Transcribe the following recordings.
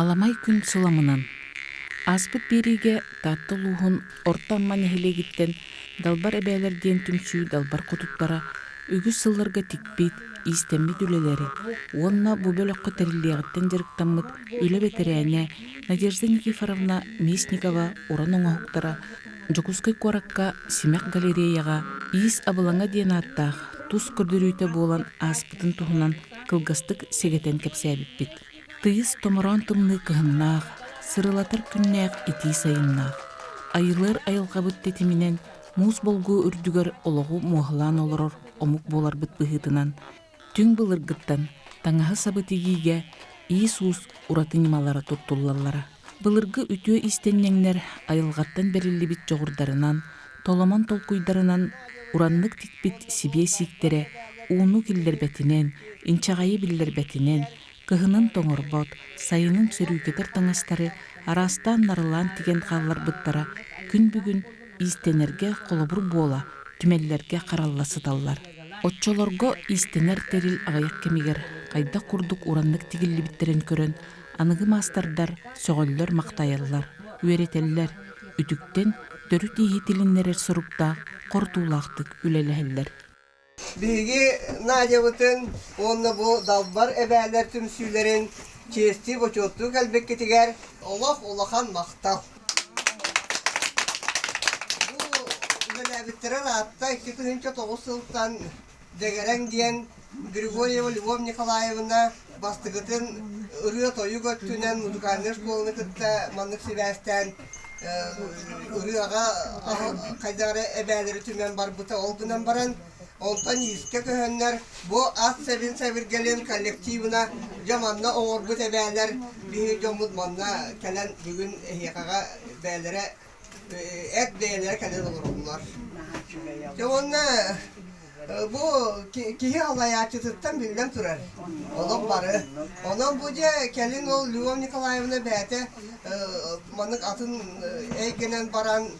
Аламай күн суламынан. Аспыт бериге таттылуғын ортамман эхелегіттен далбар әбәлерден түмсүй далбар құтутбара үгіз сылларға тикпит, истеммит үлелері. Онна бу бөлөккө тәріллиғыттен жырықтаммыт үлі бетерәне Надежда Никифоровна Местникова уран оңахуктара Жокускай коракка Симек галереяға иис абылаңа ден аттақ тус көрдүрүйті болан аспытын туһунан кылгастык сегетен кепсәбиппит. Тыйыс томорон тымны кыһыннаах, сырылатыр күннәк ити сайыннаах. Айылыр айылғабыт тетиминен муз болгу үрдүгөр ологу муахлан олорор омук болар быт быһытынан. Түң былыргыттан таңаһы сабытигиге иисус уратынималара туттуллаллара. Былыргы үтүө истеннеңнер айылгаттан берилибит жогурдарынан, толомон толкуйдарынан ураннык тикпит сибие сиктере, ууну киллербетинен, инчагайы биллербетинен, кыһынын тоңорбот, сайынын сөрүүкетер таңастары арастан нарылан тиген қаллар быттара күн бүгүн истенерге колобур буола, түмеллерге каралласыталлар. Отчолорго истенер терил агаяк кемигер, кайда курдук ураннык тигиллибиттерин көрөн, аныгы мастардар, сөголлөр мактаяллар, үеретеллер, үтүктен дөрүт ийитилиннерер сорукта кортуулактык үлелехеллер. Биги Надябытын, онна бу далбар эбәлер түмсүлерин чести бочотту калбеккетигер олахан мактал. Бу үлелебиттерен атта 2009 сылтан дегерен диен Григорьева Любовь Николаевна бастыгытын ырыа тою көттүнен музыкальный школны кытта маннык себәстен ырыага кайдары эбәлери түмен барбыта олдунан баран онтан иске көһөннөр бу ат себин сәбиргелен коллективына жаманна оңорбут эбәлер бии жомут манна келен бүгүн эхиякага бәлере эт бәлере келен олорлар. Жонна бу кихи алаячытыттан билден турар. Олом бары. Онон бу же келин ол Любовь Николаевна бәте манык атын эйгенен баран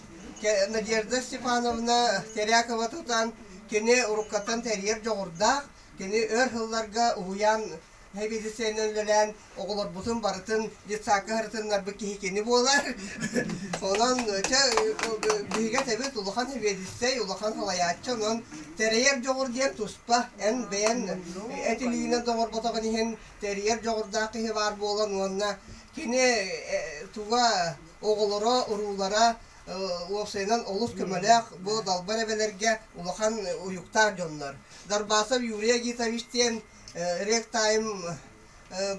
Надежда Степановна Терякова тутан кене уруккаттан терьер жогурдак, кене өр хылларга уян хебидисенеллен оголор бутун барытын детсакы хыртыннар бу кихикени болар. Онан биге тебет улахан хебидисей, улахан халаяччы, онан терьер жогур диен туспа, эн бен этилине доңор ботагын ихен терьер жогурдак кихи бар болан, онна кене туга оголоро, урулара Лосайнан олус көмөлек бу далбар эбелерге улахан уюктар жоннор. Дарбасов Юрия Гитовичтен ректайм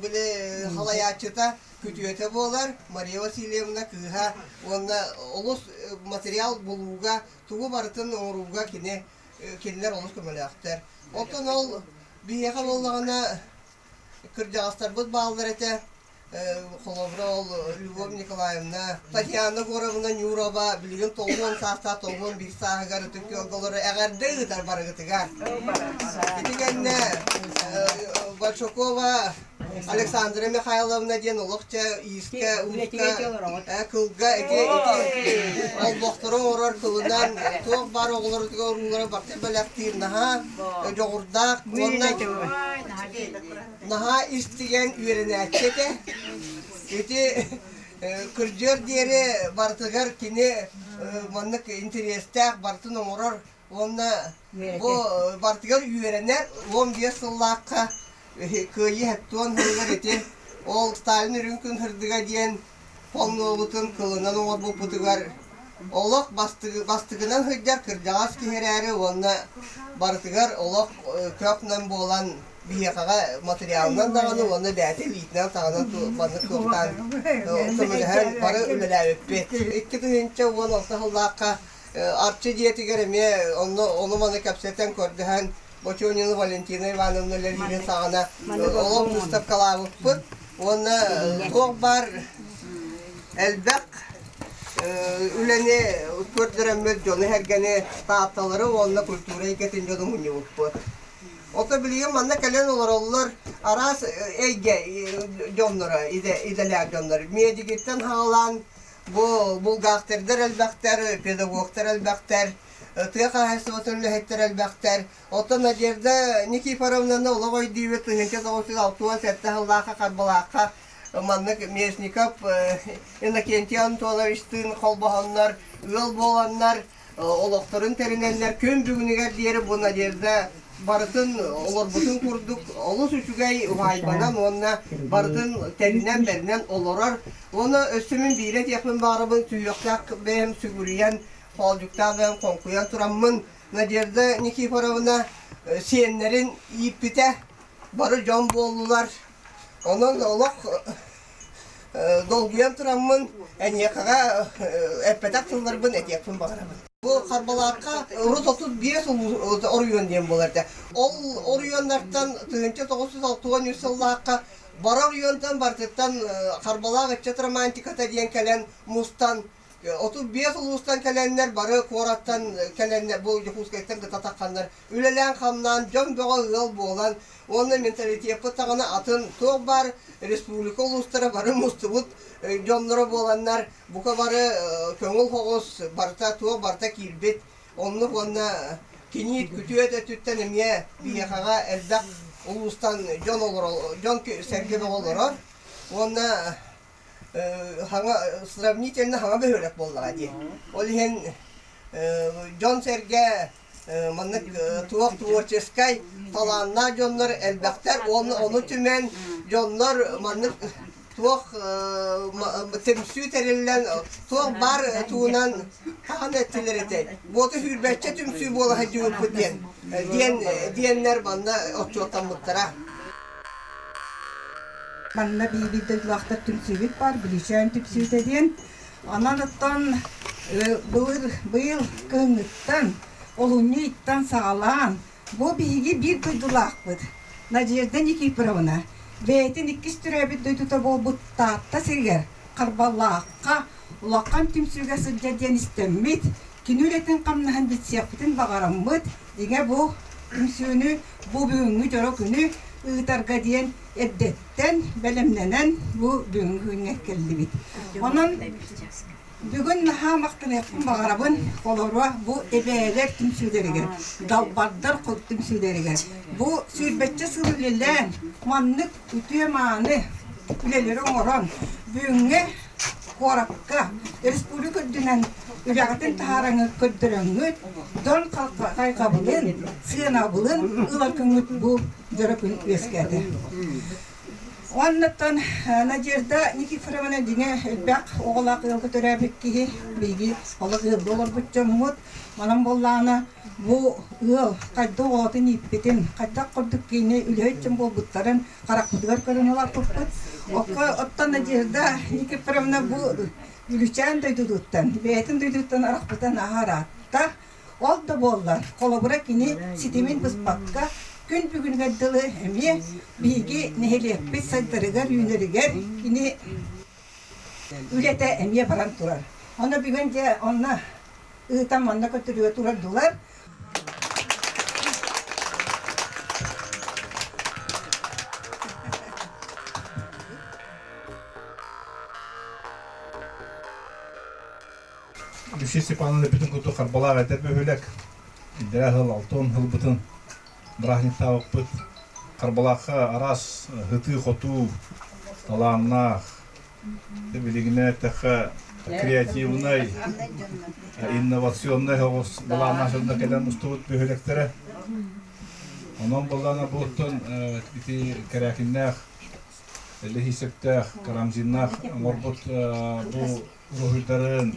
биле халаячыта күтүөтө болар. Мария Васильевна кыха онна олус материал булууга тугу барытын оруга кинелер олус көмөлектер. Отон ол бияка боллагана кыржагастар бут баалдар эте. Холоврол Любовь Николаевна, Татьяна Горовна Нюрова, билген толгон саста толгон бир сагар төкө голору эгерде тар барыгытыгар. Дигенне Большакова Александра Михайловна ден улукча иске улукка кылга эти ал бохторо орор кылынан ток бар оглорутуга уруңгара барты белектир наха жогурдак наха истиген үйренәчете эти кыржыр дере бартыгар кине маннык интерестак бартын орор онна бу бартыгар үйренер 15 сыллакка кöyі әттуан хыргар еті, ол Сталин үрінкін хырдыға дейін полнолутын кылынан оңар бұл бұтығар. Олық бастығынан хырдар кыржағас кехер әрі, онына бартығар олық көпнен болан бияқаға материалынан дағаны, оны бәті лейтінен тағынан баны көптан тұмылыған бары үлілі өппет. 2-тігінші оған олты хыллаққа артшы диетігер әме, оны маны кәпсеттен көрдіған Бочонина Валентина Ивановна Лерина сағана олым ұстап қалауы бұд. Оны тоқ бар әлбәк үлене көрдіріміз жоны әргені таатталары онына культура екетін жоны мұны бұд. Ота білген манна кәлен олар арас әйге жонлары, иделәк жонлары. Медигеттен хағалан бұл ғақтырдар әлбәқтер, педагогтар әлбәқтер, Тыяка хәсәбәтен ләһәттер әлбәктәр. Ота Надежда Никифоровна ологой дивет 1906 сәттә Аллаһка карбалакка Маннык Мезников, Иннокентий Антоновичтин колбаханнар, ыл боланнар, олоқтарын териненлер көн бүгінігер дері бұл надежда барытын олорбутун курдук, олус үчүгай угайбанан, онна барытын теринен беринен олорар. Оны өссімін бейрет яқын барыбын түйіқтақ бәйім сүгіриян, қолжуқтақ бәйім конкуян тураммын. Надежда Никифоровна сиенлерин иппите бары жон болулар. Onun olaq dolguyan turamın, eniyakağa epetak tıllarımın etiyakın bağıramın. Bu Karbalaqa Rus 31 oryon diyen bolardı. Ol oryonlardan 1960 yıllarqa bara oryondan bartıktan Karbalaqa çatramantikata diyen kelen Mustan 35 ulustan kelenler barı Korattan kelenler bu Yuhuskaytan gıtatakkanlar ülelen kamdan jön boğa yıl boğulan onun mentaliteye pıtağına atın toğ bar Respublika uluslara barı mustubut jonlara boğulanlar bu kabarı köngül hoğuz barta toğ barta kilbet onluk onna kiniyet kütüye de tütten emiye bir yakağa elbak ulustan jon olur jon sergebe olur onna hanga sравнительно hanga behörek bollaga di. Ol hen Jon Serge manık tuğak tuğaçeskay talanna jonlar elbaktar onu tümen jonlar manık tuğak temsü terilen tuğak bar tuğunan kan ettiler ete. Botu hürbetçe tümsü bola hacı diyenler bana otuğatan muttara. Manna bir laqta tümsübüt var, bilişen tümsübüt ediyen. Ananıttan bıyıl kığınıttan, olunyu ittan sağlan. Bu bilgi bir duydulaq bud. Nacerden iki pıravına. Beytin ikis türebit duyduta bol buttatta sirger. Karballaqqa, ulaqan tümsüge sıcadiyen istemmit. Kinületin kamnahan bitsiyakbitin bağaramıt. Dige bu tümsüğünü, bu büyüğünü, joro günü ıtarga diyen eddetten belemlenen bu büyüğünü kelli bit. Onun bugün naha maqtını yapın bağarabın kolorwa bu ebeler tümsüderiger, dalbardar kod tümsüderiger. Bu sürbetçe sığırlilen manlık ütüye mağını üleleri oran büyüğüne korakka Respublika dünen ülakatın taharangı köddüröngüt don kaykabılın, sığınabılın ılakıngıt bu jörökün üyeskedi. Ondan Nacerda Nikiforovna dine elbak oğlak yılgı törabik ki bilgi oğlak yılgı olur bütçemut manam bollağına bu yıl kayda oğlatın ippetin kayda kurduk kiyine ülhötçem bol butların karaklıdıgar karınalar tutput. Ottan Nacerda Nikiforovna bu ülüçen duyduduttan, beyetin duyduduttan arakbutan aharatta oldu bollar. Kolabura kini sitimin pıspakka gün bugün gaddalı emiye bilgi neheliyepit saydırıgar, yüneriger kini ülete emiye baran turar. Ona bugünce ona ııtan manna götürüyor turardılar. Люси Степановна bütün kutu Karbalağa etep öhülek. İndire hıl, altın hıl bütün. Brahnik tavuk bit. Karbalağa aras, hıtı xotu, talanna, biligine tehe kreativnay, innovasyonnay hoğuz balağına şunda gelen ustavut öhülektere. Onun balağına buhtun biti kerakinnak, lehisektek, karamzinnak, morbut bu ruhulların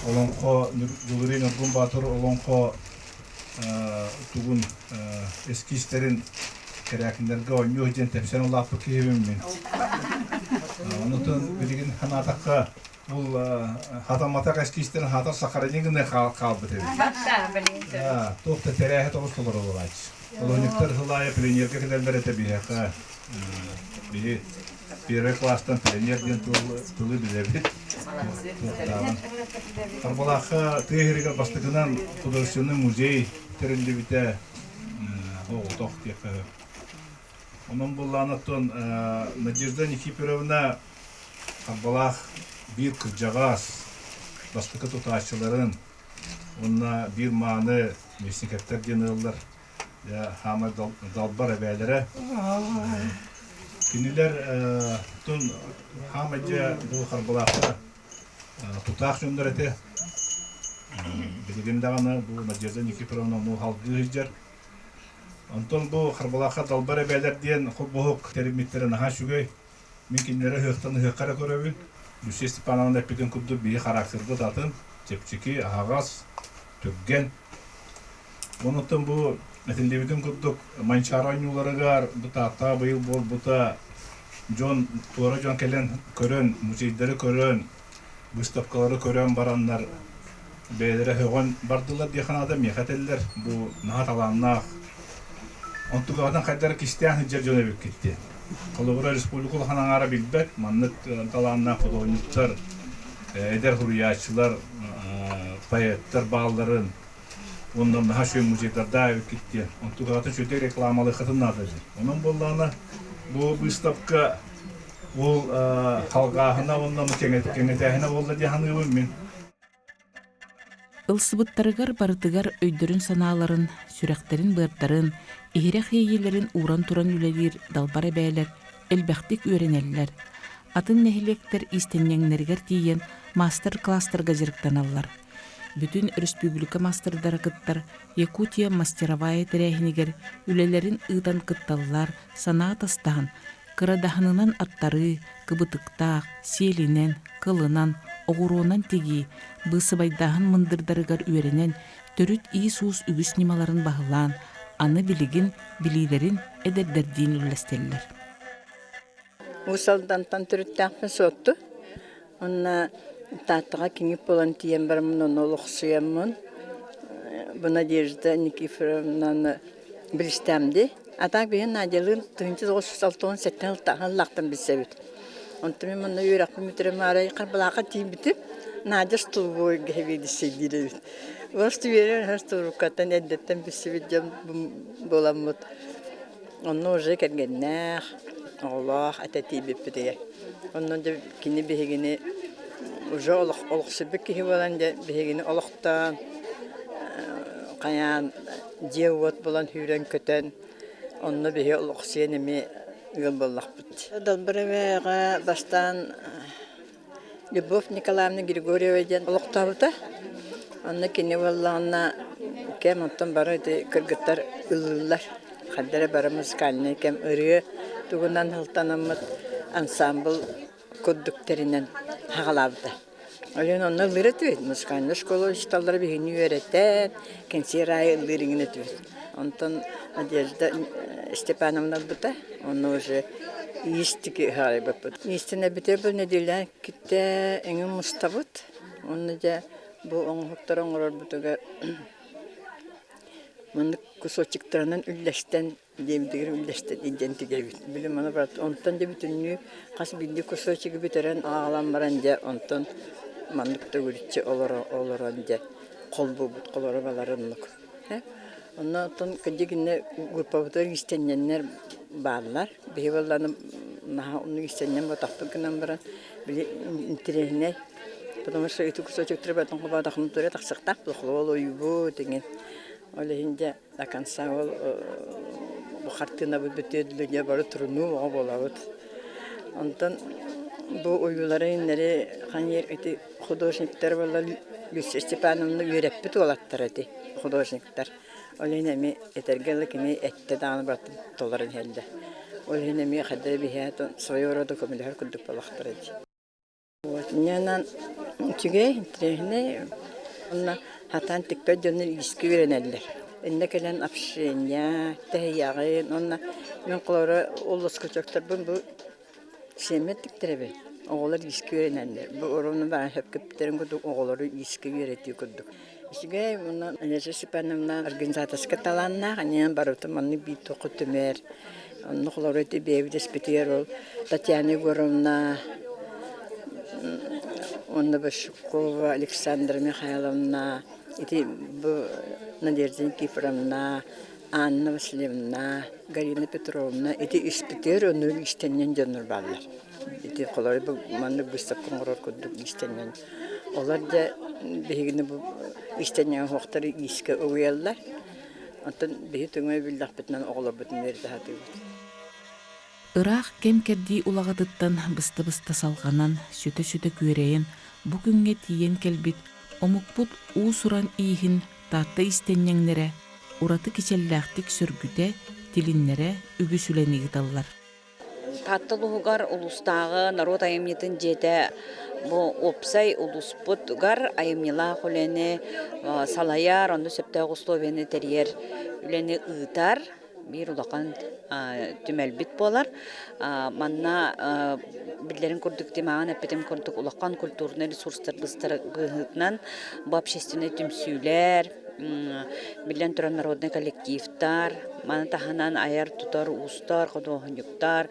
olonko Nurgül'ün Nurgül Batur olonko tugun eski işlerin kerakinlerge oynuyor için tepsen olaq bu kihibim min. Onutun bilgin hanatakka bu hatamatak eski işlerin hatar sakarelingine kalbı tebi. Tohta terehet olus olur olur aç. Oloniktar hılaya plenierge kilerlere tebi heka. Первый класстан пионер ден тулы билебит. Карбалаха тегерге бастыгынан художественный музей теринде бите оғытоқ тек. Onun bullanıttın Надежда Никифоровна Карбалах bir kırcağız bastıkı tutaşçıların onunla bir manı mesniketler denirler. Ya Hamad Dalbar ebelere Кинилер тун хамаджа бу харбалаха тутах жөндөр билген даганы бу Надежда Никифоровна ну халгыжар. Антон бу харбалаха далбар бәләр дигән хубук термитләрен ха шугай мин кинләре хыктан хыккара көрәбин. Люсия Степановна пиден кудды би характерды татын чепчики агас түгген. Онутан бу Нәтилдебитин куддук манчаранюларыгар бутата быйыл бол бута Джон Туара Джон келен көрөн, музейдері көрөн, выставкалары көрөн бараннар бәлері хөгөн бардылар дейхан адам ехателлер бу наhat аланнах. Онтугадан қайдары кистян хиджер жон өбіп кетті. Қолығыра республикалы ханаңара билбет, маннык таланна художниктар, эдер хуриячылар, поэттар балларын ondan daha şöyle müzeylerde gitti. Ontugatın şöyle reklamalı kadınlardır. Onun bollarına bu выставка ол халгахына ondan кеңетехine oldu diye hanıyorum ben. Ылсыбыттарыгар барытыгар өйдөрүн санааларын, сүрәхтерин бырдарын, ихирэх хейелерин уран туран үлелир далбар эбәлер, элбәхтик үйренеллер. Атын нехилектер истеннеңнергер тиен мастер-класстарга жырыктаналлар. Бүтүн республика мастердары кыттар, Якутия мастеровая тирәһинигер үлелерин ыытан кытталлар, санаа тастаан, кырадаханынан аттары, кыбытыктаах, селинен, кылынан, оғуруынан теги, бысыбайдаһын мындырдарыгар үйренен, төрүт Иисус үгүс нималарын бағылан, аны билигин, билилерин эдердердиин үллестеллер. Усалдантан түрүттәхпен сотту. Онна Татыға кеңіп болан тиен бармын, оны олықсуямын. Бұ Надежда Никифоровнаны білістәмді. Атақ бейін Надежлығын 1996 жылтағын лақтым білсе бүт. Онты мен мұны үйрақпын мүтірім арай қарбалаға тиін бітіп, Надежда тұл бойы ғаведі сейдері бүт. Орысты берер, орысты ұрыққаттан әдеттен білсе бүт жам болам бұт. Оны уже кәргеннәқ, Аллах әтәтей біп бітеге. Онын да кені бігені уже олықсыбы кеге болан да бігені олықтан, қаян деуот болан хүрен көтен, онны бігі олықсыен еме үгіл болақ бұд. Далбырывеға бастан Любовь Николаевна Григорьеведен олықта бұда. Онны кені болағына кем онтан бары кіргіттар ұлылар. Қаддары бары музыкальный кем ұрығы туғынан ғылтанамыд ансамбл көддіктерінен хағалабыда. Олен онна ылыр өтует. Музыкальный школа ұшталары бігіні үйереттен, кенсер айы ылырыңын өтует. Онтан Надежда Степановна бұда, оны уже естігі ғары бұд. Естіне біте бұл неделен кетті әңі мұста бұд. Оны да бұл оңғықтар оңғырар бұдыға мұны кусочектарынан үлләштен демдігір үлләштен идентіге бүт. Білім оны барады. Онтан да бүтінні қас білді кусочегі бүтерен ағалан баран да онтан мандықта өрітші олыран да қолбу бұд, қолыры баларын мұқ. Онтан көдегіне ғұрпабыдар істенненлер бағылар. Бейі баланы оны істеннен батақты күнен баран білі интерегіне. Потому что эти кусочек треба там побадахнуть, то это сахтак, плохо, его деген. Олегинде до конца ол бухартына бүтөдүлүгө бары туруну болобут. Онтон бу оюларын нере канер эти художниктер болла Люсия Степановна үйрөппүт олаттар эти художниктер. Олегинеме этергеликини этте дааны бат толарын хелде. Олегинеме хадде бихатон соёродо комилер кудуп балактар эти. Вот нянан чугей трехне онна хатан тикпе жөнүр иски беренелер. Энне келен общение, тәйягын, онна мен колоры олос көчөктөр бу семеттиктеребе. Оголор иски беренелер. Бу орону бар хөпкөптерин көдү оголору иски берети көдүк. Ишге мына Надежда Степановна организаторска таланна, анен барыты маны бит токутумер. Онну колору эти бебидес битер Татьяна Егоровна, Онна Башукова, Александра Михайловна, эти Надежда Никифоровна, Анна Васильевна, Галина Петровна, эти испытер, он истеннен жонур баллар. Эти колоры манны выставка горор кудук истеннен. Олар да бегине бу истеннен хоктары иске уяллар. Антон беги төңө билдах бетнен оглар бетнер да хатып. Ыраах кем кердии улагатыттан быста-быста салганан, сөтө-сөтө күөрейен, бу күнгө тиен келбит, омукпут уусуран иихин таатта истеннеңнере, ураты кичеллээхтик сөргүтэ, тилиннере үгүсүленигиталлар. Таттылугар улустагы народ айымнитын жете бу опсай улуспут-гар айымнила хулене салаяр, онды сөптө условияны терьер үлени ыытар, бир улақан түмәлбит болар. Манна биллерин курдук демаган эппетем курдук улақан культурный ресурстар быстыргытынан бу общественный түмсүйлер, билен туран народный коллективтар, мана таханан аяр тутар устар, ходохонюктар,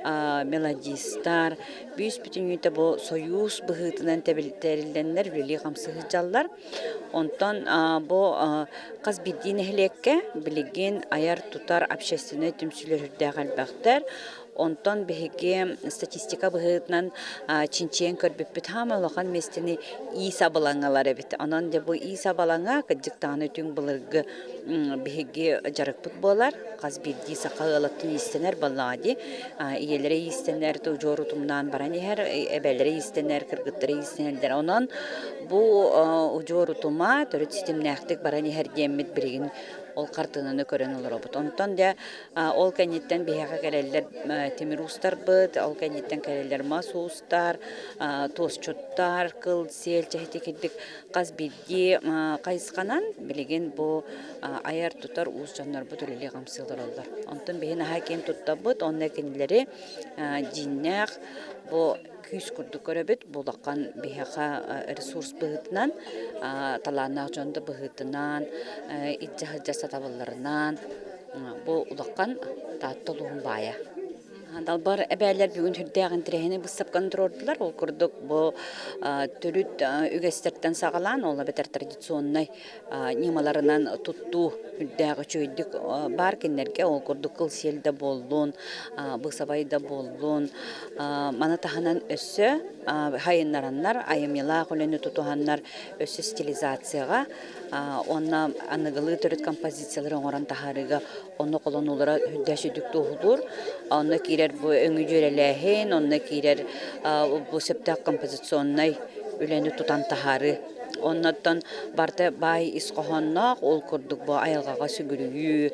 мелодистар, бүйс бүтүнүйте бу союз быхытынан терилденлер вели камсыгыжаллар. Онтон бу каз биддин эхлекке билеген аяр тутар общественный түмсүйлөрдө галбактар. Онтон беге статистика быхытынан чинчен көрбүппүт хамалахан местени иса балаңалар эбит. Анан де бу иса балаңа кыдыктаны түң былыргы беге жарыкпыт болар. Каз бидди сакалаттын истенер баллади. Иелере истенер жорутумнан баранихер, эбелере истенер, кыргыттары истенелдер. Онан бу жорутума төрөт системнактык баранихер деммит биригин ол картынаны көрөн олар обут. Онтон де ол кенеттен бияга келелер темирустар быт, ол кенеттен келелер масустар, тосчуттар, кыл, сел, чехтекеддик каз бидди кайысканан билеген бу аяр тутар уус жаннар бут өлеле камсылар олар. Онтон бейін хакен тутта быт, онна кенелери жиннак бу күйс күрдүк көрөбүт, булаккан бияга ресурс быгытынан, талаанак жонда быгытынан, итжахыджаса табылларынан, бу улаккан тааттылуун бая. Далбар эбәләр бүгін хүрдәгін тирәһіне бұстапқан тұрордылар. Ол күрдік бұл түріт үгестерттен сағалан, ола бетер традиционный немаларынан тұтту хүрдәгі чөйдік бар кеннерге. Ол күрдік қыл селді болуын, бұсабайда болуын. Мана таханан өссі хайыннараннар, айымела құлені тұтуғаннар өссі стилизацияға. Онна анығылы түріт композициялары оңыран тахарыға оны қолын олара хүрдәші дүкту Онна кирер бу өңү жөреләһен, онна кирер бу септак композиционный үләне тутан тахары. Оннаттан барта бай исқохоннақ, ол күрдік бу айылғаға сүгүрүйү,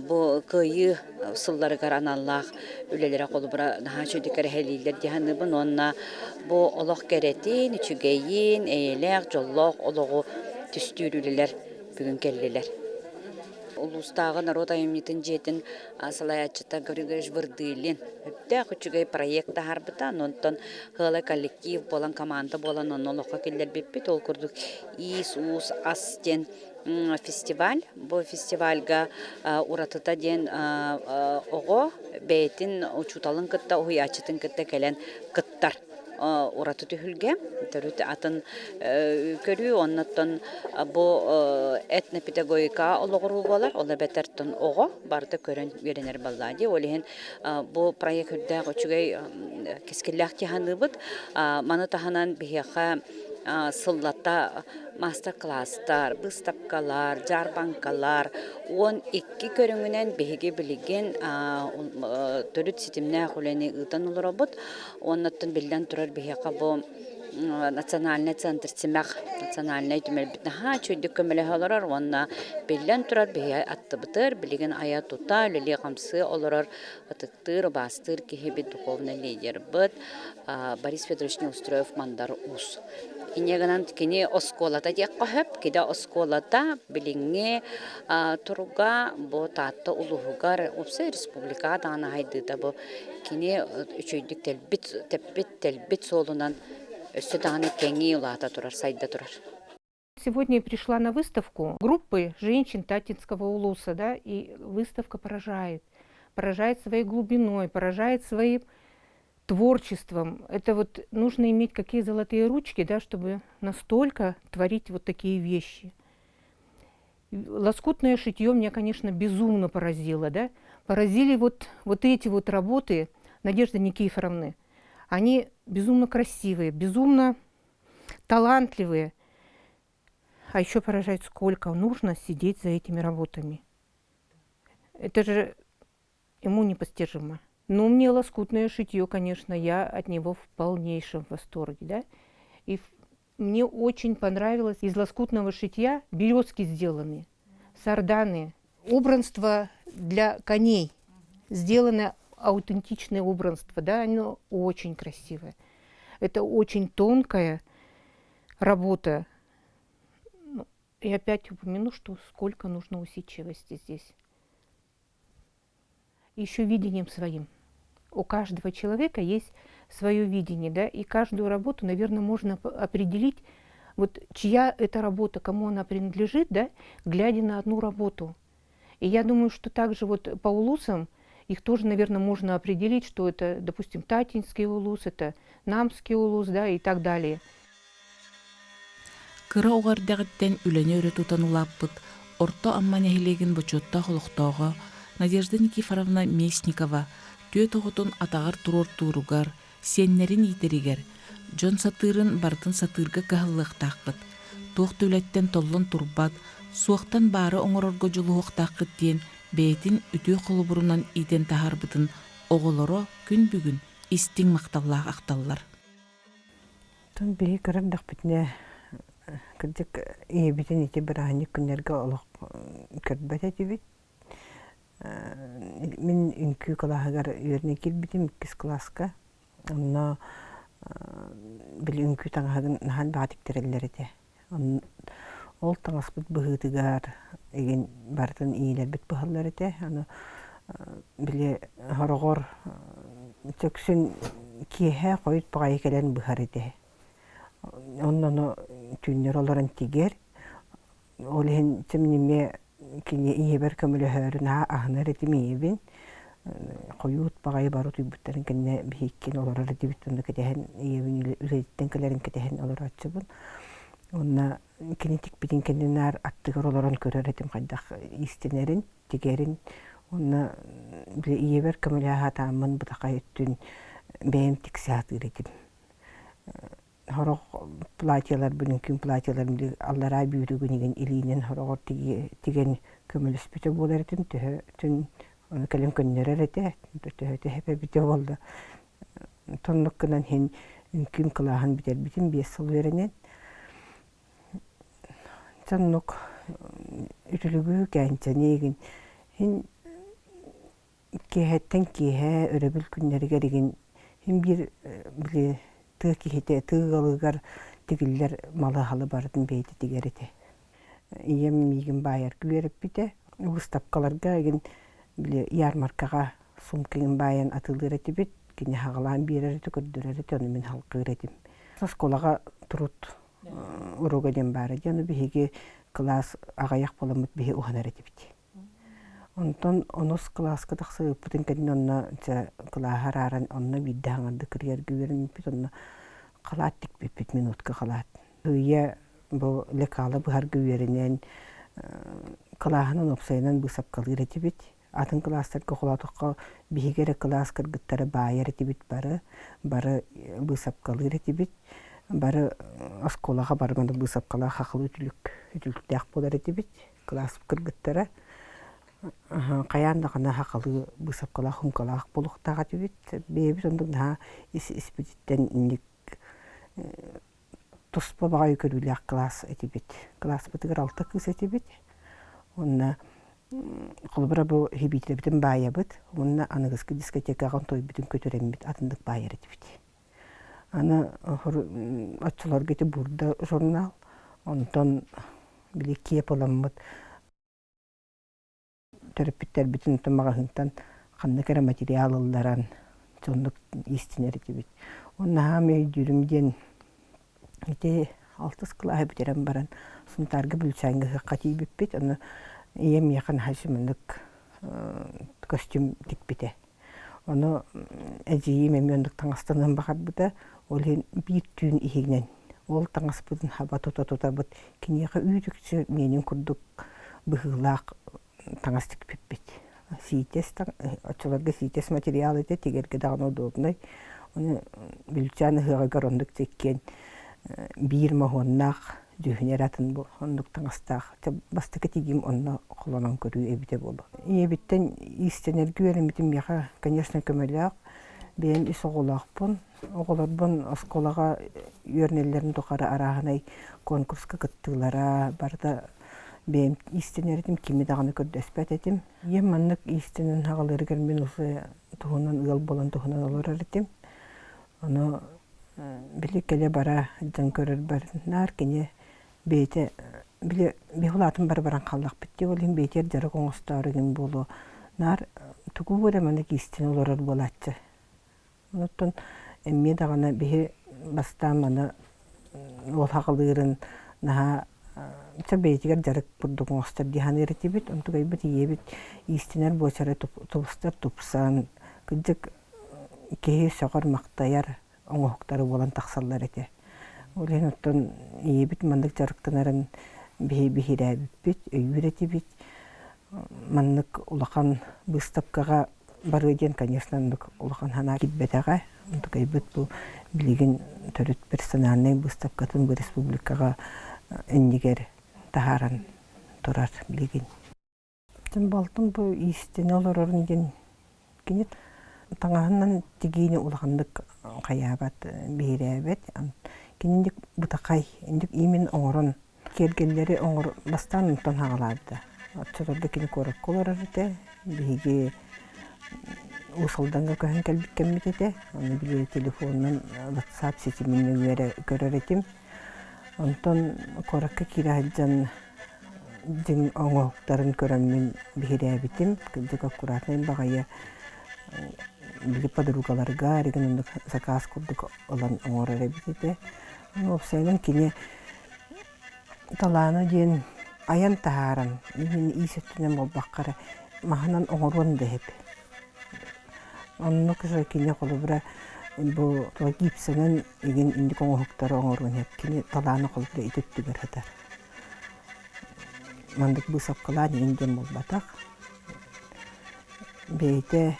бу кыйы сылларыгар аналлақ үлелері қолы бұра наха чөдікер хәлейлер диханыбын, онна бу олық керетин, үчігейін, әйелек, жоллақ, олығы түстүрүлелер бүгін келлелер. Улустагы народ айымнитын жетін салаячыта көрігеш вырдыйлен. Өпті құчығай проекта харбыта, онтан ғылы коллектив болан, команда болан, онолыққа келдер беппет, ол күрдік ис, ус, астен фестиваль. Бұл фестивальға уратыта ден оғы бәйтін учуталын кытта, ұйачытын кытта келен кыттар. Ураты түхілге, түріті атын көрі, оннаттан бұл этнопедагогика олығыру болар, олы бәтәрттін оғы барды көренер баллади. Олеген бұл проект үрдәғ өчігей кескелләқ тиханы бұд, маны таханан бігеға сыллата мастер-класстар, выставкалар, жарбанкалар, 12 көріңінен беге білеген түріт сетімне құлені ұтан олар бұд. Оннаттың білден тұрар беге бұл национальный центр семәқ, национальный түмелбітні чөйдік көмілі оларар, онна білден тұрар беге атты бұтыр, білеген ая тұта, үлелі қамсы оларар ұтықтыр, бастыр, кехебе духовный лидер бұд, Борис Федорович Неустроев мандар ұс. Инеганан кини осколата дек қахып, кида осколата билинге тұруға бұ татты улуғығар опсы республика дана хайдыда бұ кини үшөйдік тәлбит солынан өсі даны кеңі улата тұрар, сайда тұрар. Сегодня я пришла на выставку группы женщин Татинского улуса, да, и выставка поражает своей глубиной, поражает своим творчеством. Это вот нужно иметь какие золотые ручки, да, чтобы настолько творить вот такие вещи. Лоскутное шитье меня, конечно, безумно поразило, да. Поразили вот эти вот работы Надежды Никифоровны. Они безумно красивые, безумно талантливые. А еще поражает, сколько нужно сидеть за этими работами. Это же ему непостижимо. Ну, мне лоскутное шитье, конечно, я от него в полнейшем восторге, да. Мне очень понравилось из лоскутного шитья березки сделаны, сарданы, убранство для коней, сделано аутентичное убранство, да, оно очень красивое. Это очень тонкая работа. И опять упомяну, что сколько нужно усидчивости здесь. Еще видением своим. У каждого человека есть свое видение, да, и каждую работу, наверное, можно определить, вот чья это работа, кому она принадлежит, да, глядя на одну работу. И я думаю, что также вот по улусам их тоже, наверное, можно определить, что это, допустим, Татинский улус, это Намский улус, да, и так далее. Кыра оғардағыттен үләне өрі тұтан улаппыт, орто амман әхілеген бұчотта құлықтауға Надежда Никифоровна Местникова төт оғытын атағар тұрор туругар, сеннерін итеригер, Джон сатырын бартын сатырға кағылықтаққыт, тоқ төлеттен толлын турбат, суақтан бары оңырорго жылуықтаққыт ден бәйтін үтіе қолыбырынан итен тахарбытын оғылыро күн бүгін истің мақталлақ ақталлар. Тон бейі көрімдақ бітіне кірдік ебетін ете бір ағыны күнерге олық көрбәт әтебет. Мен үнкі қалағығар үйеріне келбетім 2 класска. Онна біл үнкі таңағығын наған бағатиктірелер еті. Ол таңаспыт бұғытығар еген бартын иелер біт бұғалар еті. Біле хорғыр төксін кейе қойыт бұға екелерін бұғар еті. Онны түйінер оларын тегер. Ол ең тімнеме кіне иебер көмілі хөрін ағынар етім иебін. Қойуыт бағай бару түйбіттарын кіне бейіккен олар әдебіттіңді кәдеген иебін үлеттен кәлерін кәдеген олар атшыбын. Онна кенетик бітін кәнінар аттығыр оларын көрер етім қайдақ истенерін, тегерін. Онна иебер көмілі ағатамын бұтақа өттін бәйім тіксі атығыр етім. Хорог платьялар бүгүнкүн платьялар аллара бүйрөгүн еген илинен хорогор тиген көмөлүс бүтө болар этим түн оны калем көннөрөр эте төтө хепе бүтө болду. Тоннук кынан хен үмкүн кылахан битер битин 5 жыл беренен. Тоннук үтүлүгү кэнчен еген хен кехеттен кеhe өрөбүл күннөргө деген хен бир биле тыгы тыгылыгар тигиллер малы халы бардын бейти тигерите. Ием мигин байар күеріп бите. Выставкаларга еген биле ярмаркага сумкаген байан атылыр эти бит. Кене хағалан берер эти көрдөрөр эти, оны мен халқыр этим. Сколага турут уруга ден бары. Жаны бихеге класс агаяк боламыт бихе уханар эти бит. Онтон онос класска тақсы өппітін кәдін онна клаға раран онна бидді аңарды кіргер күверін өппіт онна қалат тік беппет минутка қалат. Үйе бұл лекалы бұхар күверінен клағынан опсайынан бұсап қалыр еті бет. Атын кластарға қолатыққа бейгері класс кіргіттары байыр еті бет бары бұсап қалыр еті бет. Бары осколаға барғанда бұсап қала қақылы үтіліктәк болар еті бет. Класс кіргіттары қаяндағына хақалы бұсап қала құмкалақ болуқтаға тебет. Бейбіт ондығына іспедеттен үндік тұспа бағай көрілік класс әтебет. Класс бұтығыр 6 кыз әтебет. Онына құлбыра бұл хебейтілі бітін бая бұд. Онына анығызғы дискотекаған той бітін көтерем бет атындық байыр әтебет. Аны атшылар кеті бұрда журнал. Онтан біле кеп олам бұд. Төрөппиттер бүтін тұмағағынтан қанны кәрі материалыларан жондық естінер етебет. Онна хаме жүрімден ете 6 қылағы бүтерен баран сұнтарғы бүлчаңғы қатей біппет. Оны ем яқан хашымындық костюм тікпете. Оны әжейі мәмендік таңастанын бағар бұда ол бір түйін егінен. Ол таңас бұдын хаба тұта бұд. Кенеға үйдікші менің күрдік бұғылақ таңастық пеппет. Сийтес, отчыларға сийтес материал ете, тегерге дағын удобной. Оны бүлчаны ғығығар ондық теккен бір мағоннақ дүйінер атын бұл, ондықтың астақ. Бастықы тегім онына қоланан көру әбіте болу. Ебіттен истенергі веремітім яға, конечно, көмелі ақ, бейін іс оғылақ бұн. Оғылар бұн осколаға өрнелерін тұқары арағынай конкурска күттілара барда бейін истенердім кеме дағаны көрді әспәт етім. Ем маннық истенен ағалыргер мен осы тұғынан ұғыл болан тұғынан олар әретім. Оны білі келе бара жан көрір бар нар кене бейте білі бейхулатын бар-баран қаллақ бітті олын бейтер жарық оңыстарыгын болу нар тұғы көре маннық истен олар болатшы. Оныттын әмме дағана бейі бастан маны ол хақылырын наға бейтігер жарық бұрдық оңыстар дейхан ереті бет, онтығай бет ебет истенер бөчары тұлыстар тұпсан күдік кейі соғыр мақтаяр оңықтары болан тақсалар еті. Олен оттан ебет мандық жарықтан әрін бейір әбіп бет, өйір еті бет. Мандық ұлақан бұстапқаға бары ден, конечно, ұлақан хана кетбетаға. Онтығай бет бұл білеген түріт персональный бұстапқатын бұл республикаға әндегер тахаран тұрар білеген. Тен балтын бұл истен олар орын ден кенет таңағынан тегейіне ұлағандық қаябат бейір әбет. Кенендік бұтақай, ендік имен оңырын кергелері оңыр бастан ұмтан хағалады. Отчыларды кені көріп қолар әріте, бейге ұсылданға көйін кәлбік кәммететі. Оны біле телефонынан WhatsApp сетіменен көрер етім. Онтан көрікке кирайджан жың оңықтарын көріммен бейір әбетім. Күндік аккуратнайын бағайы білі подругаларға реген заказ көрдік olan оңыр әребететі. Опсайнан кене таланы ден аян тахаран, мен исеттінен бол баққары мағынан оңырын дәйіп. Онны күші кене қолы бұра бұл гипсінің еген индік оңықтары оңырын еп, кене таланы қолы бұра итөтті бір хатар. Мандық бұл сапқалан енден бол батақ. Бейті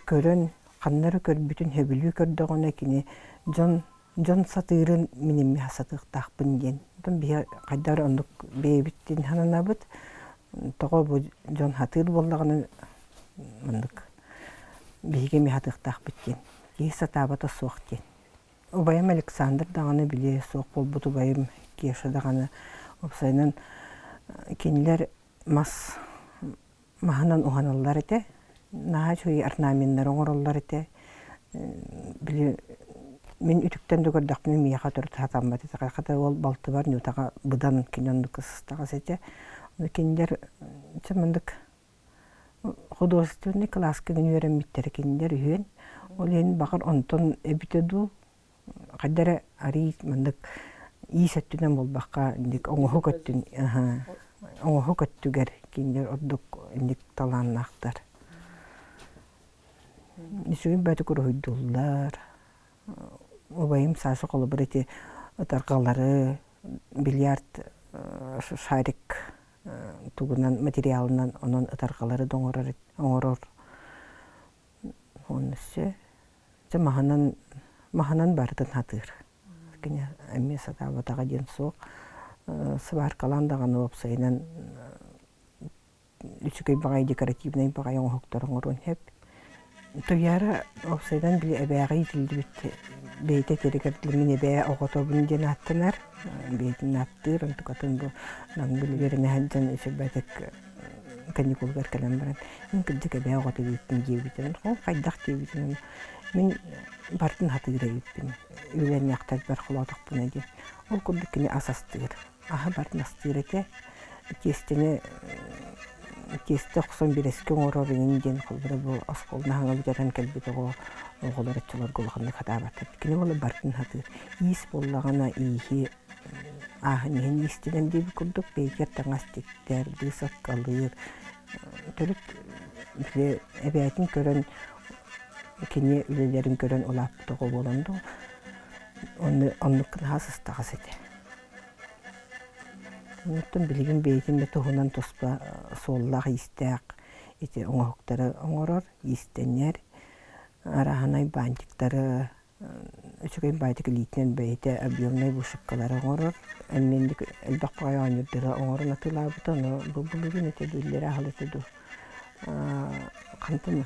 көрін, қаннары көр бүтін хөбілі көрдіғына кене Жон сатырын менеме хасатық тақпын ден. Бе қайдар ондық бейбіттен ханана бұд. Тоғы бұл жон хатыр болдағаны мұндық бейге ме хатық тақпыт ден. Кей сатабата соқ ден. Убайым Александр дағаны біле соқ бол бұд убайым кеші дағаны. Опсайнан кенілер мас мағынан ұғаналар еті. Наға жөй орнаменттер оңыралар еті. Біле мен үтіктен де көрдіқ мен мияға тұрды хатамбат еті. Қайқата ол балты бар, нютаға бұдан кененді қысыстағыз еті. Кенелер чамындық художественный класска генерем миттер кенелер үйен. Ол ең бақыр онтон әбітеду қайдары арит мандық иісеттінен бол баққа оңығы көттігер кенелер ордық әндік таланын ақтар. Несуген бәті көрі үйдулар. Обайым сасы қолы бір еті ұтарғалары, бильярд шарик туғынан материалынан оның ұтарғалары оңырыр. Оны сөй. Мағанан бардың хатыр. Кене әме сатабатаға ден соқ. Сыбар қаландағаны опсайынан үсікай бағай декоративнай бағай оңықтар оңырын хеп. Тояра опсайдан біле әбәғі етілді бітті. Бейті терекерділі мен әбәғі оғытобын ден аттынар. Бейтін аттыр, ұнтықатын бұл наңбілігеріне әдден өсі бәтік каникулгар кәлем баран. Мен күлдік әбәғі оғыты бейттін дебітін. Ол қайдақ дебітін. Мен бартын хатыгыра еппін. Үйлеріне ақтар бар құлатық бұна ден. Ол күлдік кіне асастығыр. Аға бартын астығыр әте. Кесті құсан бір әскі оңырыр еңден құлбыры бұл асқолына хаңа бүтерен кәлбеті оғылар әтчілер құлғанды қатабаттыр. Кені олы бартын хатыр. Иіс болағана иіхи ағын ең естінен дебі күлдік бейкер таңас тектер, дұсақ қалыр. Түрік біле әбәйтін көрін, кені үлелерін көрін олаптығы боланды. Оннықын хасыстағыз еті. Онуттан білген бейтін бе тұғынан тұспа соллағы истәқ, оңықтары оңырыр, истенер, арағанай бантиктары Өчөкөйн байтык литнен бейте объемный бушуккалары оңорор. Эммендик элбак паян юддыра оңорун атылабыта, но булбулугун эте дүллері ахыл эте ду. Кантын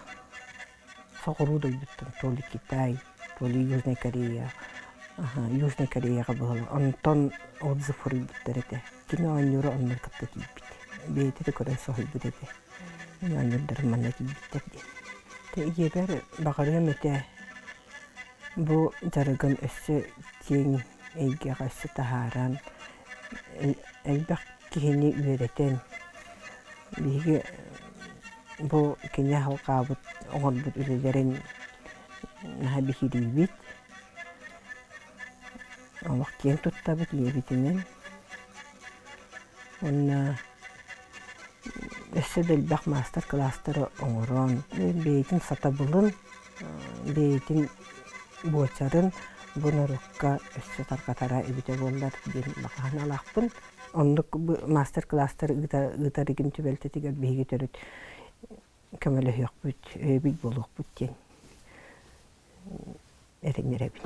соғыру дойдуттын, толи Китай, толи Южный Корея. Южный Кореяға бұл. Онтон отзыв ұрыйдыттар эте. Кино аннюру оннар кытта кейбит. Бейте де көрін соғылбыт эте. Аннюрдарын манна кейбиттер де. Егер бағарым эте bu jarıgın össü teң eyge qaşı taharan elbaq kihini öğreten bigi bu kenya halqabıt oğulbut ülelerin naha bihiribit Allah ken tuttabıt yebitinin onna össü elbaq master klasları oğuran beytin satabılın beytin Boçarın bunu rukka üstü tarkatara ibite bollar den bakana alaqpın. Onluk master class'tar ıtarıgın tübeltetiger bihigi törüt kömele yok büt, big boluq bütten. Erenlerebin.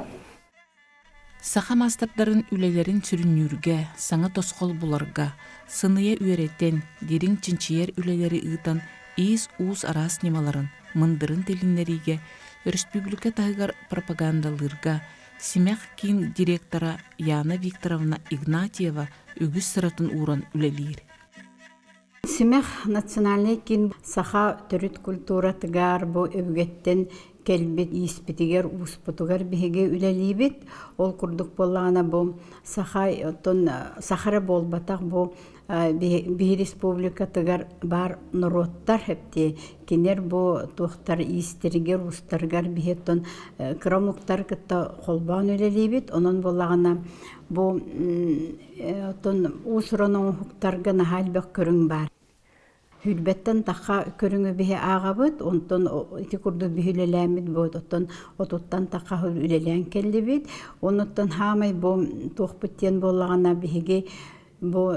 Saha masterların ülelerin sürünürge, sana tosqol bularga, sınıya üereten, derin çinçiyer üleleri ıtan, iz uus aras nemaların, mındırın telinlerige, Республика тайгар пропагандалырга Семях кин директора Яна Викторовна Игнатьева үгіз сыратын уран үлелир. Семях национальный кин саха төрүт культура тыгар бу өвгеттен келбит испитигер успутугар биһиге үлелибит. Ол курдук боллана бу саха тон сахара болбатак бу bir республика тыгар бар народтар хепти кинер бу тухтар истеригер устаргар бихеттон кромуктар кытта холбан үлелибит. Онон боллагана бу тон усронон хуктарга нахалбек көрүң бар. Hülbetten taqa körüngü bihe ağabıt, ondan iti kurdu bihülelемит bud, ondan otuttan taqa hülelen kellibit, ondan hamay bu toqbıtyen bollağına bihege bu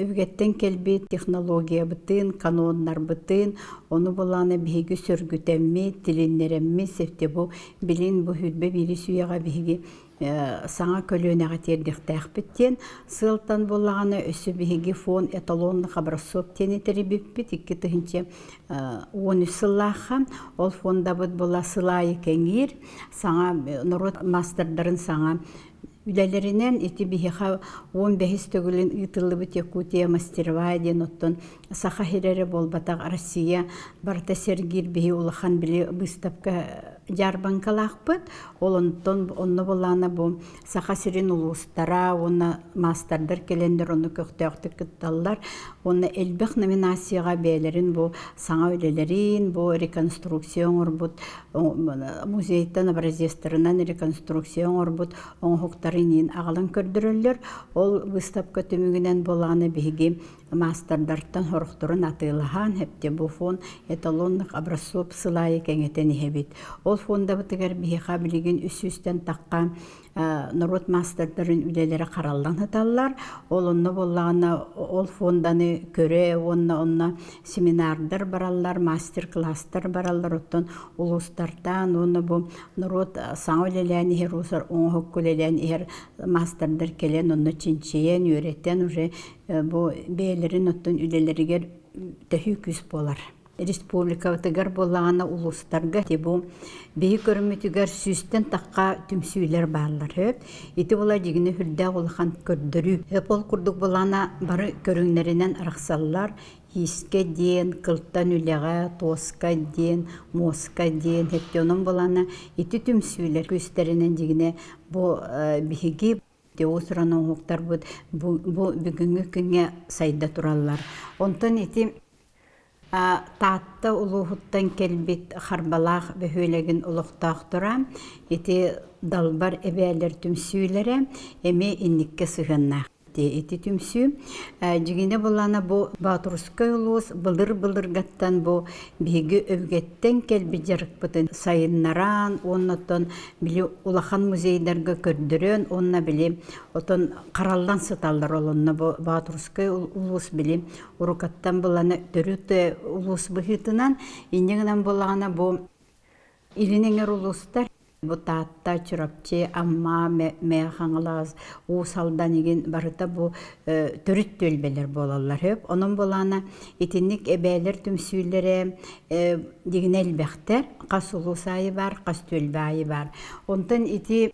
övgetten kelbit teknologiya bıtın, kanonlar bıtın, onu bollağına bihege sörgütemmi, tilinleremmi, sefte bu bilin bu hülbe biri suyağa bihege саңа көлөнәгә тердихтәх биттен сылтан буллаганы өсү биһиги фон эталонны хабарсоп тени терибит 2010 сыллаха ол фонда бут була сылай кеңир саңа народ мастердарын саңа Үлелеринен ити биһиха 15 төгүлүн ытылы бит Якутия мастеровая ден оттон саха хирере болбатак Россия барта сергир биһи улахан били выставка жарбанкалахпыт олонтон онно болана бу саха сирин улустара онна мастердер келендер онну көктөктүк кытталлар онна элбек номинацияга бээлерин бу саңа үлелерин бу реконструкцион орбут музейтен образецтеринен реконструкцион орбут оңхуктарынын агалан көрдүрөллөр ол выставка төмүгүнен боланы биги мастердартан хорохторун атылахан хепте бу фон эталонлык образцов сылайы кеңетен хебит ол фонда бытыгар биги кабилигин үсүстен такка народ мастердарын үлелери каралдан хаталлар олонно боллагана ол фонданы көрө онна семинардар бараллар мастер класстар бараллар оттон улустардан онно бу народ саңа үлелени херусар оңхоккулелен ер мастердар келен онно чинчиен үйреттен уже бу бээлерин оттон үлелеригер төһү күз болар республика тыгар боллагана улустарга бу бей көрмөтүгөр сүстен такка түмсүйлөр барлар хөп ити була жигине хүрдө улхан көрдөрү хөп ол курдук булана бары көрүңнөрүнөн араксаллар хиске ден кылтан үлега тоска ден моска ден хеттенон булана ити түмсүйлөр көстөрүнөн жигине бу биһиги теосранын уктар бу бүгүнгү күнгө сайда тураллар онтон ити Таатта улуһуттан келбит харбалах бөһөлегин улуктаах тура ити далбар эбээлер түмсүйлере эми инникке сыгынна ити түмсү жигине булана бу Батурскай улус былыр-былыргаттан бу биги өвгеттен келби жарыкпытын сайыннаран оннотон били улахан музейдерге көрдөрөн онна били отон каралдан сыталлар олонна бу Батурскай улус били урукаттан булана төрүтө улус быхытынан индегенен булагана бу илинеңер улустар Бу таатта чурапчы амма мехаңылаас уусалдан еген барыта бу төрүт төлбелер болалар хөп. Онун болана итинник эбээлер түмсүйлере деген элбехтер кас улусайы бар, кас төлбайы бар. Онтан ити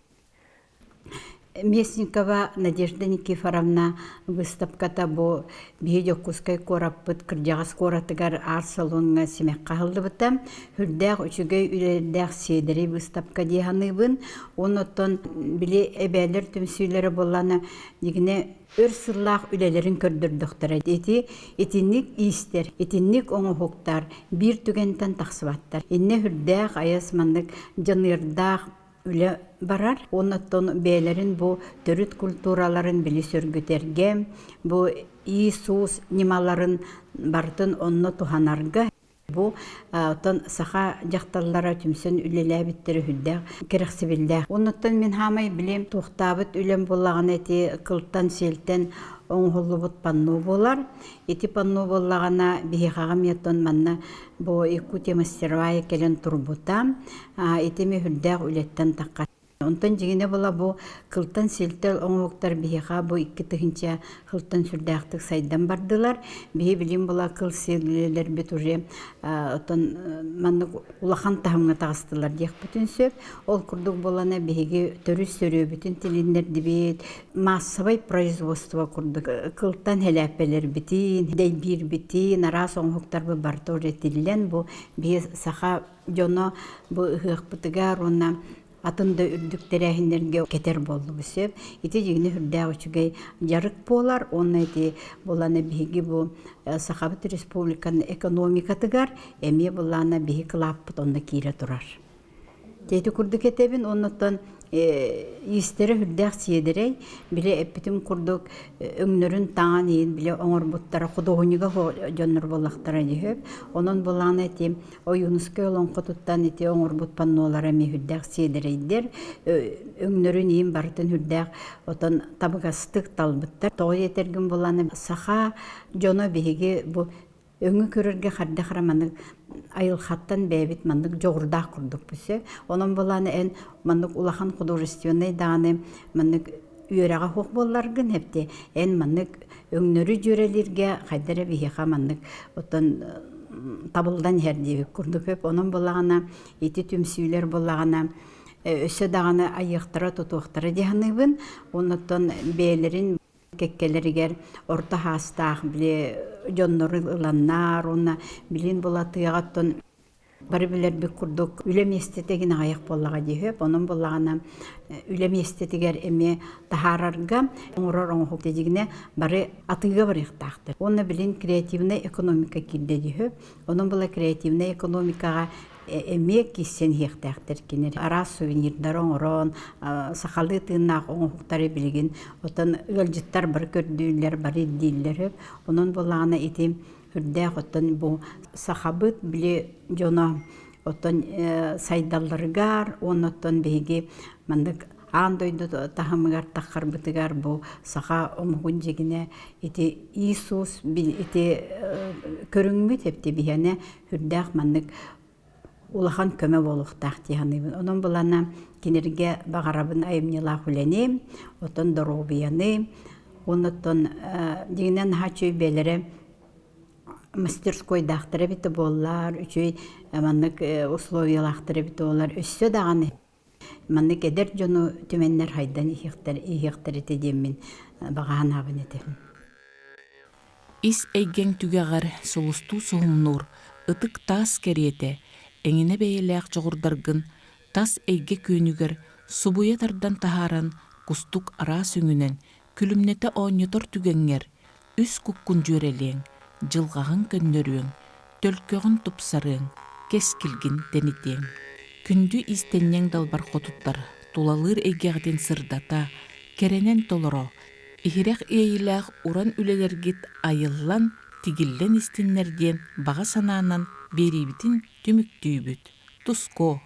Местникова Надежда Никифоровна выставката бу биһиҗоккускай кораппыт кырдьаҕас коратыгар арсалонга семекка хылдыбыта хүрдәк үчүгөй үлердәк седери выставка диһаныбын онотон били эбелер түмсүйләре боллана дигене өр сыллах үлелерин көрдүрдүктөр эти этинник истер этинник оңохуктар бир түгентен таксыбаттар инне хүрдәк аясмандык жанырдак үле барар. Оннаттон бээлерин бу төрүт культураларын билисөргүтерге, бу Иисус нималарын бартын онно туханарга, бу тон саха жакталлара түмсөн үлеләбиттери хүддә керексибилдә. Оннаттон мен хамай билем тухтабыт үлем буллаган эти кылтан селтен оңголубут панну болар. Эти панну боллагана бихагам яттон манна бу икути мастервая келен турбута. Этими хүддә үлеттен такка. Онтан жигине бола бу кылтан селтел оңоктар бихига бу 2-нче кылтан сүрдәктик сайдан бардылар. Бихи билим бола кыл селлелер бит уже отон манны улахан тахымга тагыстылар дияк бүтүн сөп. Ол курдук болана бихиги төрүс сөрө бүтүн тилиндер дибит массовый производство курдук. Кылтан хеләпелер битин, дей бир битин, арас оңоктар бу барто ретилен бу бихи саха жоно бу хыгпытыгар онна атында үрдүктөрәһиннәргә кетер болду бүсеп. Ити жигне хүрдәг үчүгәй жарык болар, онны ити боланы биһиги бу Сахабыт Республиканы экономикатыгар эме боланы биһи клаппыт онда кире турар. Тети курдук этебин оннотон истере хүрдәг сиедерей биле эпитим курдук өңнөрүн таңан ин биле оңорбуттара худогунига жоннор болактара диһеп. Онон боланы эти оюнуска олон котуттан эти оңорбут паннолара ме хүрдәг сиедерейдер. Өңнөрүн ин бартын хүрдәг отон табыгастык талбыттар. Той этергин боланы саха жоно биһиги бу өңү көрөргө харда хараманы айылхаттан бэбит мандык жогурда курдук бүсе. Онон боланы эн мандык улахан художественный даны мандык үйөрага хок болларгын хепти эн мандык өңнөрү жөрелерге хайдара бихиха мандык отон табылдан хердиби курдук хеп. Онон боллагана ити түмсүйлер боллагана өсө даганы айыктыра тутуктара диханыбын. Онотон бээлерин кеккелеригер орта хастах биле жоннору ыланнар онна билин болатыягаттон бары билер бик курдук үлем эстетеген аяк боллага диһеп. Онун боллагана үлем эстетигер эме тахарарга оңорор оңхук дегине бары атыга бар ихтахтыр. Онна билин креативный экономика кирде диһеп. Онун бола креативный экономикага эмек кисен хехтахтер кинер ара сувенирдар оңорон сахалы тыыннаак оңохуктары билген отон ылжыттар бар көрдүүлөр бар иддилер. Онун боллагана ити хүрдәк отон бу сахабыт биле жона отон сайдалларгар онотон беги мандык андойду тахамыгар тахарбытыгар бу саха омгун жигине ити Иисус бил ити көрүңмүт эпти бияне хүрдәк мандык улахан көмө болуктак дияны. Онун булана кинерге багарабын айымнила хүлени, отон доробияны, онотон дигинен хачой белере мастерской дактыры бите боллар, үчөй мандык условиялактыры бите боллар, өссө даганы. Мандык эдер жону түменнер хайдан ихтер эте демин багахан абын этем. Ис эйген түгәгәр солусту соһумнур, ытык тас керете, эңине бейеләк жоғырдаргын, тас эйге көнүгер, субуя тардан тахаран, кустук ара сөңүнен, күлүмнете оңнетор түгәңер, үс куккун жөрелең, жылғағын көннөрүң, төлкөгін тупсарың, кескилгин денитең. Күндү истеннең далбар котуттар, тулалыр эйгеғден сырдата, керенен толоро, ихирек эйиләк уран үлелергит айыллан, тигиллен истеннерден баға сананан берибитин түмүктүүбүт. Туско